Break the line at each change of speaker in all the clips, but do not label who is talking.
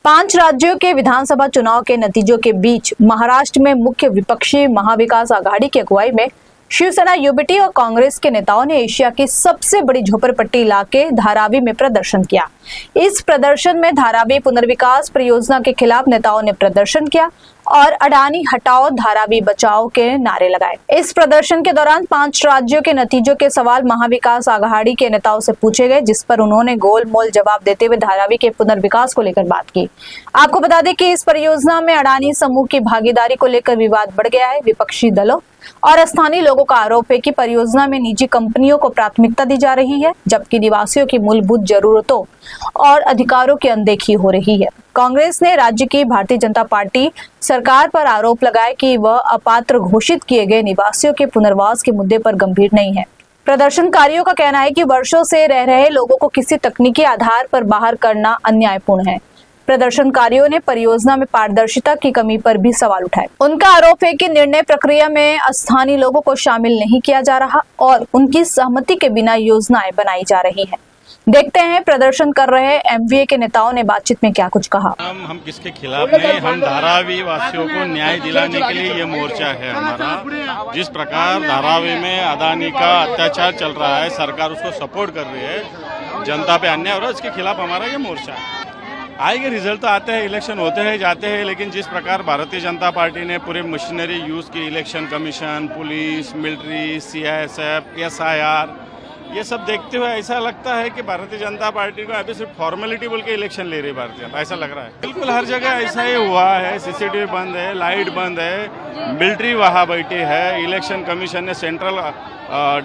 5 राज्यों के विधानसभा चुनाव के नतीजों के बीच महाराष्ट्र में मुख्य विपक्षी महाविकास आघाड़ी की अगुवाई में शिवसेना, यूबीटी और कांग्रेस के नेताओं ने एशिया की सबसे बड़ी झोपड़पट्टी इलाके धारावी में प्रदर्शन किया। इस प्रदर्शन में धारावी पुनर्विकास परियोजना के खिलाफ नेताओं ने प्रदर्शन किया और अडानी हटाओ धारावी बचाओ के नारे लगाए। इस प्रदर्शन के दौरान 5 राज्यों के नतीजों के सवाल महाविकास आघाड़ी के नेताओं से पूछे गए, जिस पर उन्होंने गोलमोल जवाब देते हुए धारावी के पुनर्विकास को लेकर बात की। आपको बता दें कि इस परियोजना में अडानी समूह की भागीदारी को लेकर विवाद बढ़ गया है। विपक्षी दलों और स्थानीय लोगों का आरोप है कि परियोजना में निजी कंपनियों को प्राथमिकता दी जा रही है, जबकि निवासियों की मूलभूत जरूरतों और अधिकारों की अनदेखी हो रही है। कांग्रेस ने राज्य की भारतीय जनता पार्टी सरकार पर आरोप लगाया कि वह अपात्र घोषित किए गए निवासियों के पुनर्वास के मुद्दे पर गंभीर नहीं है। प्रदर्शनकारियों का कहना है कि वर्षों से रह रहे लोगों को किसी तकनीकी आधार पर बाहर करना अन्यायपूर्ण है। प्रदर्शनकारियों ने परियोजना में पारदर्शिता की कमी पर भी सवाल उठाए। उनका आरोप है कि निर्णय प्रक्रिया में स्थानीय लोगों को शामिल नहीं किया जा रहा और उनकी सहमति के बिना योजनाएं बनाई जा रही हैं। देखते हैं प्रदर्शन कर रहे एमवीए के नेताओं ने बातचीत में क्या कुछ कहा।
हम किसके खिलाफ नहीं, हम धारावी वासियों को न्याय दिलाने के लिए ये मोर्चा है हमारा। जिस प्रकार धारावी में अडानी का अत्याचार चल रहा है, सरकार उसको सपोर्ट कर रही है, जनता पे अन्याय हो रहा है, इसके खिलाफ हमारा ये मोर्चा है। आएंगे, रिजल्ट तो आते हैं, इलेक्शन होते हैं जाते हैं, लेकिन जिस प्रकार भारतीय जनता पार्टी ने पूरे मशीनरी यूज की, election commission, police, military, CISF, SIR, ये सब देखते हुए ऐसा लगता है कि भारतीय जनता पार्टी को अभी सिर्फ फॉर्मेलिटी बोल के इलेक्शन ले रही है भारतीय जनता, ऐसा लग रहा है। बिल्कुल हर जगह ऐसा ही हुआ है। सीसीटीवी बंद है, लाइट बंद है, मिलिट्री वहाँ बैठी है, इलेक्शन कमीशन ने सेंट्रल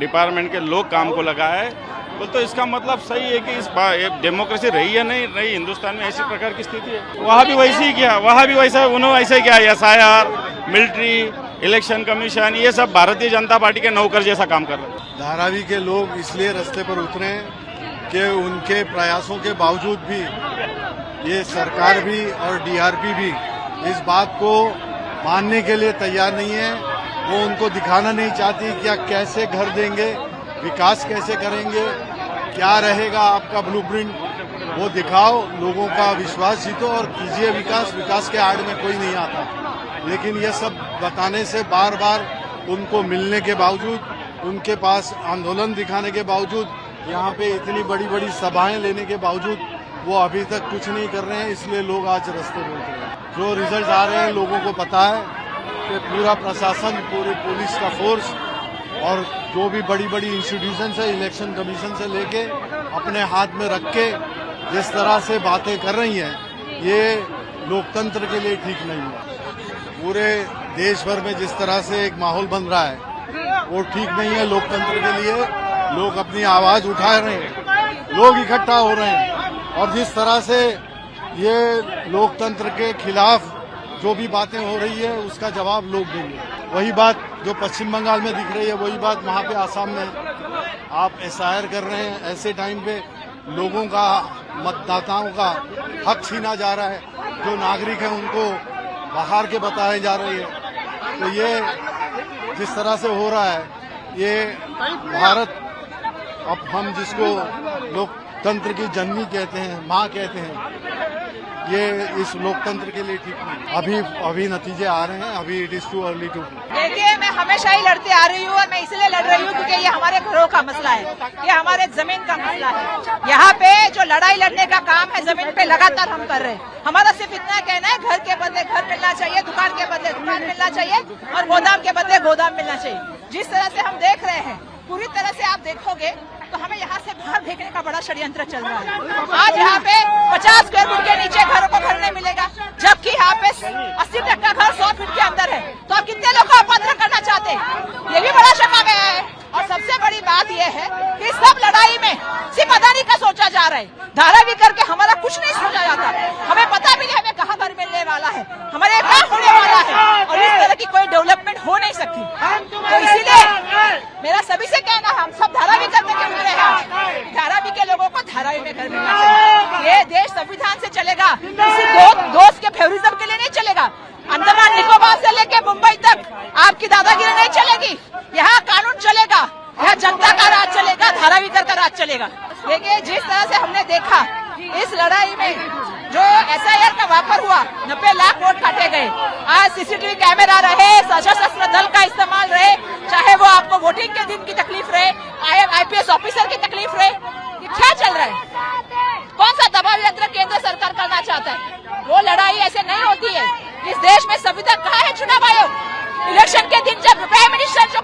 डिपार्टमेंट के लोग काम को लगाए। तो इसका मतलब सही है कि इस बार डेमोक्रेसी रही है नहीं रही, हिंदुस्तान में ऐसी प्रकार की स्थिति है। वहाँ भी वैसे ही किया, वहाँ भी वैसा, उन्होंने ऐसे ही किया। एसआईआर, मिलिट्री, इलेक्शन कमीशन, ये सब भारतीय जनता पार्टी के नौकर जैसा काम कर रहे हैं।
धारावी के लोग इसलिए रास्ते पर उतरे कि उनके प्रयासों के बावजूद भी ये सरकार भी और डीआरपी भी इस बात को मानने के लिए तैयार नहीं है। वो उनको दिखाना नहीं चाहती कि कैसे घर देंगे, विकास कैसे करेंगे, क्या रहेगा आपका ब्लूप्रिंट, वो दिखाओ, लोगों का विश्वास जीतो और कीजिए विकास। विकास के आड़ में कोई नहीं आता, लेकिन ये सब बताने से बार बार उनको मिलने के बावजूद, उनके पास आंदोलन दिखाने के बावजूद, यहाँ पे इतनी बड़ी बड़ी सभाएं लेने के बावजूद वो अभी तक कुछ नहीं कर रहे हैं। इसलिए लोग आज रास्ते पर उतरे हैं। जो रिजल्ट आ रहे हैं लोगों को पता है कि पूरा प्रशासन, पूरी पुलिस का फोर्स और जो भी बड़ी बड़ी इंस्टीट्यूशन है, इलेक्शन कमीशन से लेके अपने हाथ में रख के जिस तरह से बातें कर रही हैं, ये लोकतंत्र के लिए ठीक नहीं है। पूरे देश भर में जिस तरह से एक माहौल बन रहा है वो ठीक नहीं है लोकतंत्र के लिए। लोग अपनी आवाज उठा रहे हैं, लोग इकट्ठा हो रहे हैं और जिस तरह से ये लोकतंत्र के खिलाफ जो भी बातें हो रही है उसका जवाब लोग देंगे। वही बात जो पश्चिम बंगाल में दिख रही है, वही बात वहाँ पे आसाम में आप एसआईआर कर रहे हैं। ऐसे टाइम पे लोगों का, मतदाताओं का हक छीना जा रहा है, जो नागरिक हैं उनको बाहर के बताए जा रहे हैं। तो ये जिस तरह से हो रहा है, ये भारत, अब हम जिसको लोकतंत्र की जननी कहते हैं, माँ कहते हैं, ये इस लोकतंत्र के लिए ठीक नहीं। अभी नतीजे आ रहे हैं, अभी it is too early to.
देखिए, मैं हमेशा ही लड़ते आ रही हूँ और मैं इसलिए लड़ रही हूँ क्योंकि ये हमारे घरों का मसला है, ये हमारे जमीन का मसला है। यहाँ पे जो लड़ाई लड़ने का काम है जमीन पे लगातार हम कर रहे हैं। हमारा सिर्फ इतना कहना है, घर के बदले घर मिलना चाहिए, दुकान के बदले दुकान मिलना चाहिए और गोदाम के बदले गोदाम मिलना चाहिए। जिस तरह से हम देख रहे हैं, पूरी तरह से आप देखोगे तो हमें यहाँ से बाहर फेंकने का बड़ा षड्यंत्र चल रहा है। आज यहाँ पे 50 स्क्वायर फुट के नीचे घरों को घर नहीं मिलेगा, जबकि यहाँ पे 80% घर 100 फीट के अंदर है। तो आप कितने लोग को अपात्र करना चाहते हैं, ये भी बड़ा शंका गया है। और सबसे बड़ी बात यह है कि सब लड़ाई में सिर्फ अडानी का सोचा जा रहा है। धारावी करके हमारा कुछ नहीं सोचा जाता। हमें पता भी नहीं हमें कहाँ घर मिलने वाला है, हमारे क्या होने वाला है, और इस तरह की कोई डेवलपमेंट हो नहीं सकती। तो इसीलिए मेरा सभी से कहना है, हम सब धारावी करने के लिए हैं, धारावी के लोगों को धारावी में घर मिलना चाहिए। ये देश संविधान से चलेगा, सीसीटीवी कैमरा रहे, सशस्त्र दल का इस्तेमाल रहे, चाहे वो आपको वोटिंग के दिन की तकलीफ रहे, आईपीएस ऑफिसर की तकलीफ रहे, ये क्या चल रहा है? कौन सा दबाव यंत्र केंद्र सरकार करना चाहता है? वो लड़ाई ऐसे नहीं होती है। इस देश में संविधान कहाँ है? चुनाव आयोग इलेक्शन के दिन जब प्राइम मिनिस्टर जो